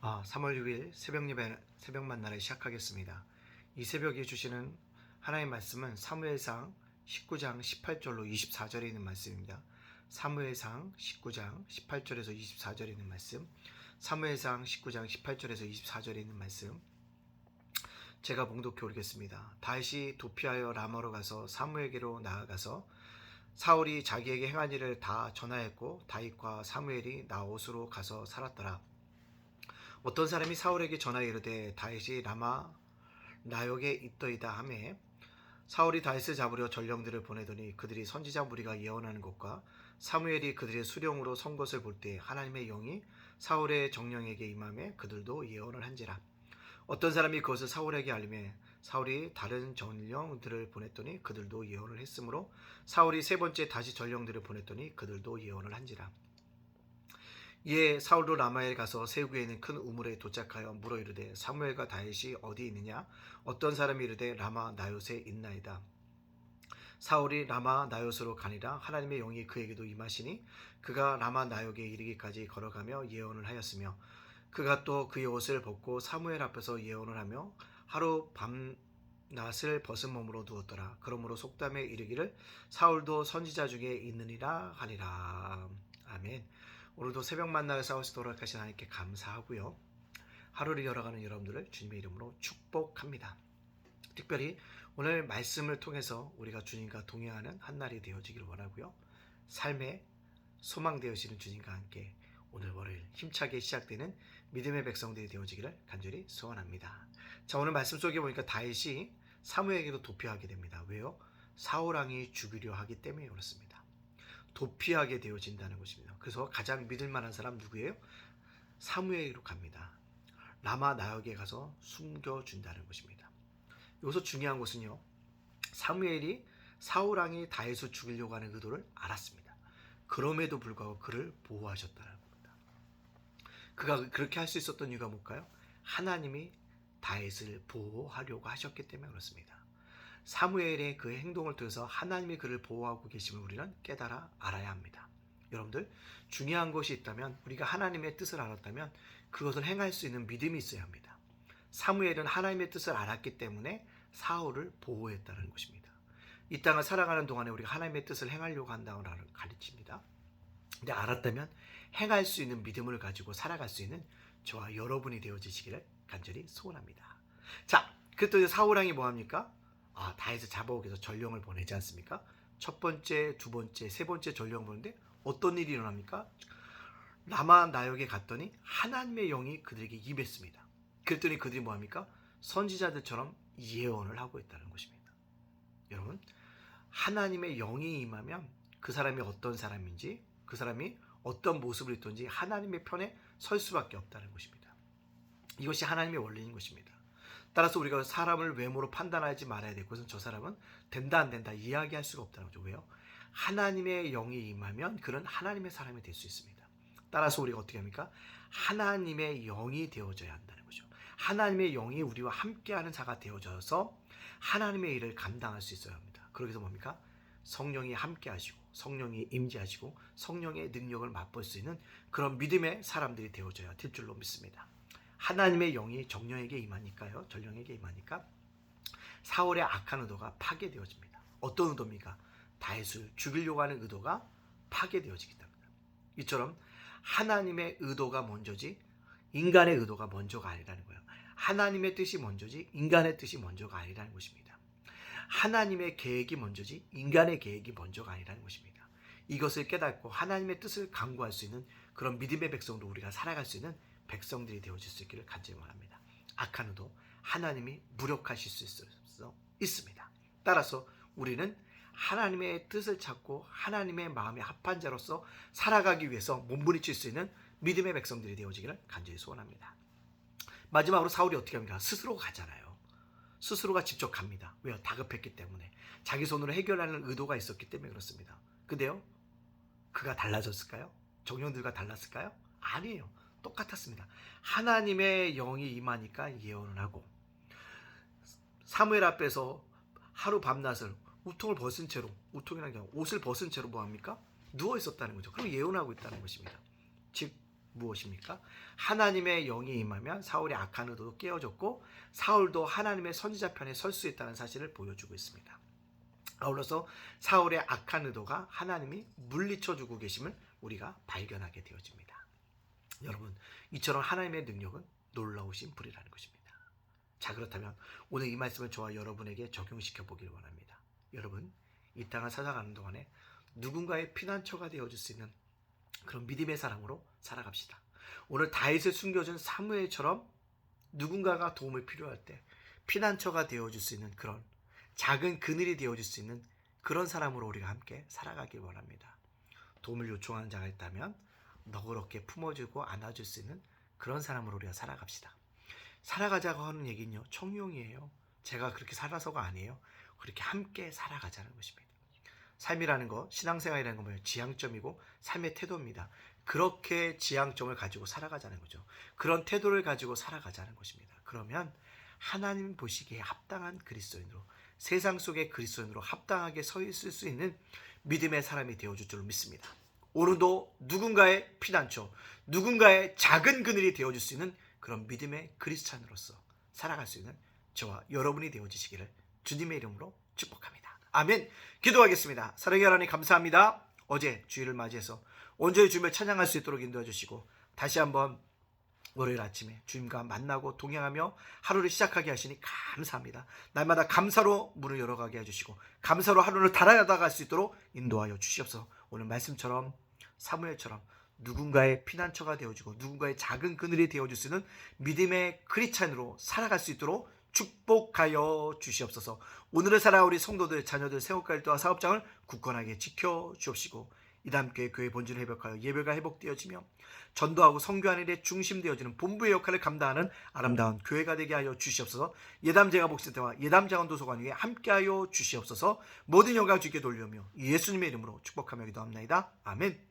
3월 6일 새벽 예배, 새벽 만나를 시작하겠습니다. 이 새벽에 주시는 하나님의 말씀은 사무엘상 19장 18절로 24절에 있는 말씀입니다. 사무엘상 19장 18절에서 24절에 있는 말씀, 사무엘상 19장 18절에서 24절에 있는 말씀, 제가 봉독해 오겠습니다. 다윗이 도피하여 라마로 가서 사무엘에게로 나아가서 사울이 자기에게 행한 일을 다 전하였고 다윗과 사무엘이 나옷으로 가서 살았더라. 어떤 사람이 사울에게 전하여 이르되 다윗이 라마 나역에 있더이다 하매 사울이 다윗을 잡으려 전령들을 보내더니 그들이 선지자 무리가 예언하는 것과 사무엘이 그들의 수령으로 선 것을 볼 때 하나님의 영이 사울의 정령에게 임하매 그들도 예언을 한지라. 어떤 사람이 그것을 사울에게 알리매 사울이 다른 전령들을 보냈더니 그들도 예언을 했으므로 사울이 세 번째 다시 전령들을 보냈더니 그들도 예언을 한지라. 이에 사울도 라마에 가서 세구에 있는 큰 우물에 도착하여 물어 이르되 사무엘과 다윗이 어디 있느냐? 어떤 사람이 이르되 라마 나요에 있나이다. 사울이 라마 나요스로 가니라. 하나님의 영이 그에게도 임하시니 그가 라마 나역에 이르기까지 걸어가며 예언을 하였으며 그가 또 그의 옷을 벗고 사무엘 앞에서 예언을 하며 하루 밤낮을 벗은 몸으로 누웠더라. 그러므로 속담에 이르기를 사울도 선지자 중에 있느니라 하니라. 아멘. 오늘도 새벽 만나를 싸우시도록 하신 하나님께 감사하고요. 하루를 열어가는 여러분들을 주님의 이름으로 축복합니다. 특별히 오늘 말씀을 통해서 우리가 주님과 동행하는 한 날이 되어지기를 원하고요. 삶의 소망 되어지는 주님과 함께 오늘 월요일 힘차게 시작되는 믿음의 백성들이 되어지기를 간절히 소원합니다. 자, 오늘 말씀 속에 보니까 다윗이 사무엘에게도 도피하게 됩니다. 왜요? 사울 왕이 죽이려 하기 때문에 그렇습니다. 도피하게 되어진다는 것입니다. 그래서 가장 믿을 만한 사람 누구예요? 사무엘로 갑니다. 라마 나역에 가서 숨겨준다는 것입니다. 여기서 중요한 것은요, 사무엘이 사울 왕이 다윗을 죽이려고 하는 의도를 알았습니다. 그럼에도 불구하고 그를 보호하셨다는 겁니다. 그가 그렇게 할 수 있었던 이유가 뭘까요? 하나님이 다윗을 보호하려고 하셨기 때문에 그렇습니다. 사무엘의 그 행동을 통해서 하나님이 그를 보호하고 계심을 우리는 깨달아 알아야 합니다. 여러분들, 중요한 것이 있다면, 우리가 하나님의 뜻을 알았다면 그것을 행할 수 있는 믿음이 있어야 합니다. 사무엘은 하나님의 뜻을 알았기 때문에 사울을 보호했다는 것입니다. 이 땅을 살아가는 동안에 우리가 하나님의 뜻을 행하려고 한다고 가르칩니다. 근데 알았다면 행할 수 있는 믿음을 가지고 살아갈 수 있는 저와 여러분이 되어지시기를 간절히 소원합니다. 자, 그랬더니 사울 왕이 뭐합니까? 다윗을 잡아오기 위해서 전령을 보내지 않습니까? 첫 번째, 두 번째, 세 번째 전령을 보는데 어떤 일이 일어납니까? 라마 나역에 갔더니 하나님의 영이 그들에게 임했습니다. 그랬더니 그들이 뭐합니까? 선지자들처럼 예언을 하고 있다는 것입니다. 여러분, 하나님의 영이 임하면 그 사람이 어떤 사람인지, 그 사람이 어떤 모습을 있든지 하나님의 편에 설 수밖에 없다는 것입니다. 이것이 하나님의 원리인 것입니다. 따라서 우리가 사람을 외모로 판단하지 말아야 될 것은 저 사람은 된다 안 된다 이야기할 수가 없다는 거죠. 왜요? 하나님의 영이 임하면 그는 하나님의 사람이 될 수 있습니다. 따라서 우리가 어떻게 합니까? 하나님의 영이 되어져야 한다는 거죠. 하나님의 영이 우리와 함께하는 자가 되어져서 하나님의 일을 감당할 수 있어야 합니다. 그러기 위해서 뭡니까? 성령이 함께하시고 성령이 임재하시고 성령의 능력을 맛볼 수 있는 그런 믿음의 사람들이 되어져야 될 줄로 믿습니다. 하나님의 영이 정령에게 임하니까요. 전령에게 임하니까 사울의 악한 의도가 파괴되어집니다. 어떤 의도입니까? 다윗을 죽이려고 하는 의도가 파괴되어지기 때문입니다. 이처럼 하나님의 의도가 먼저지 인간의 의도가 먼저가 아니라는 거예요. 하나님의 뜻이 먼저지 인간의 뜻이 먼저가 아니라는 것입니다. 하나님의 계획이 먼저지 인간의 계획이 먼저가 아니라는 것입니다. 이것을 깨닫고 하나님의 뜻을 강구할 수 있는 그런 믿음의 백성으로 우리가 살아갈 수 있는 백성들이 되어질 수 있기를 간절히 원합니다. 악한 의도 하나님이 무력하실 수 있습니다. 따라서 우리는 하나님의 뜻을 찾고 하나님의 마음에 합한 자로서 살아가기 위해서 몸부림칠 수 있는 믿음의 백성들이 되어지기를 간절히 소원합니다. 마지막으로 사울이 어떻게 합니까? 스스로 가잖아요. 스스로가 직접 갑니다. 왜요? 다급했기 때문에. 자기 손으로 해결하는 의도가 있었기 때문에 그렇습니다. 근데요, 그가 달라졌을까요? 정령들과 달랐을까요? 아니에요. 똑같았습니다. 하나님의 영이 임하니까 예언을 하고 사무엘 앞에서 하루 밤낮을 우통을 벗은 채로, 우통이라는 게 옷을 벗은 채로 뭐합니까? 누워 있었다는 거죠. 그럼 예언하고 있다는 것입니다. 즉 무엇입니까? 하나님의 영이 임하면 사울의 악한 의도도 깨어졌고 사울도 하나님의 선지자 편에 설 수 있다는 사실을 보여주고 있습니다. 아울러서 사울의 악한 의도가 하나님이 물리쳐주고 계심을 우리가 발견하게 되어집니다. 여러분, 이처럼 하나님의 능력은 놀라우신 분이라는 것입니다. 자, 그렇다면 오늘 이 말씀을 저와 여러분에게 적용시켜 보길 원합니다. 여러분, 이 땅을 살아가는 동안에 누군가의 피난처가 되어줄 수 있는 그런 믿음의 사람으로 살아갑시다. 오늘 다윗을 숨겨준 사무엘처럼 누군가가 도움을 필요할 때 피난처가 되어줄 수 있는 그런 작은 그늘이 되어줄 수 있는 그런 사람으로 우리가 함께 살아가길 원합니다. 도움을 요청하는 자가 있다면 너그럽게 품어주고 안아줄 수 있는 그런 사람으로 우리가 살아갑시다. 살아가자고 하는 얘기는요, 청룡이에요. 제가 그렇게 살아서가 아니에요. 그렇게 함께 살아가자는 것입니다. 삶이라는 거, 신앙생활이라는 건 뭐예요? 지향점이고 삶의 태도입니다. 그렇게 지향점을 가지고 살아가자는 거죠. 그런 태도를 가지고 살아가자는 것입니다. 그러면 하나님 보시기에 합당한 그리스도인으로, 세상 속의 그리스도인으로 합당하게 서 있을 수 있는 믿음의 사람이 되어줄 줄로 믿습니다. 오늘도 누군가의 피난처, 누군가의 작은 그늘이 되어줄 수 있는 그런 믿음의 그리스찬으로서 살아갈 수 있는 저와 여러분이 되어주시기를 주님의 이름으로 축복합니다. 아멘. 기도하겠습니다. 사랑의 하나님 감사합니다. 어제 주일을 맞이해서 온전히 주님을 찬양할 수 있도록 인도해 주시고 다시 한번 월요일 아침에 주님과 만나고 동행하며 하루를 시작하게 하시니 감사합니다. 날마다 감사로 문을 열어가게 해주시고 감사로 하루를 달아나갈 수 있도록 인도하여 주시옵소서. 오늘 말씀처럼 사무엘처럼 누군가의 피난처가 되어주고 누군가의 작은 그늘이 되어줄 수 있는 믿음의 크리스찬으로 살아갈 수 있도록 축복하여 주시옵소서. 오늘을 살아 우리 성도들, 자녀들, 세워갈도와 사업장을 굳건하게 지켜 주옵시고 이담교회 교회 본질을 회복하여 예배가 회복되어지며 전도하고 선교하는 일에 중심되어지는 본부의 역할을 감당하는 아름다운 교회가 되게 하여 주시옵소서. 예담제가 복센터와 예담자원도서관 위에 함께하여 주시옵소서. 모든 영광 주께 돌려며 예수님의 이름으로 축복하며 기도합나이다. 아멘.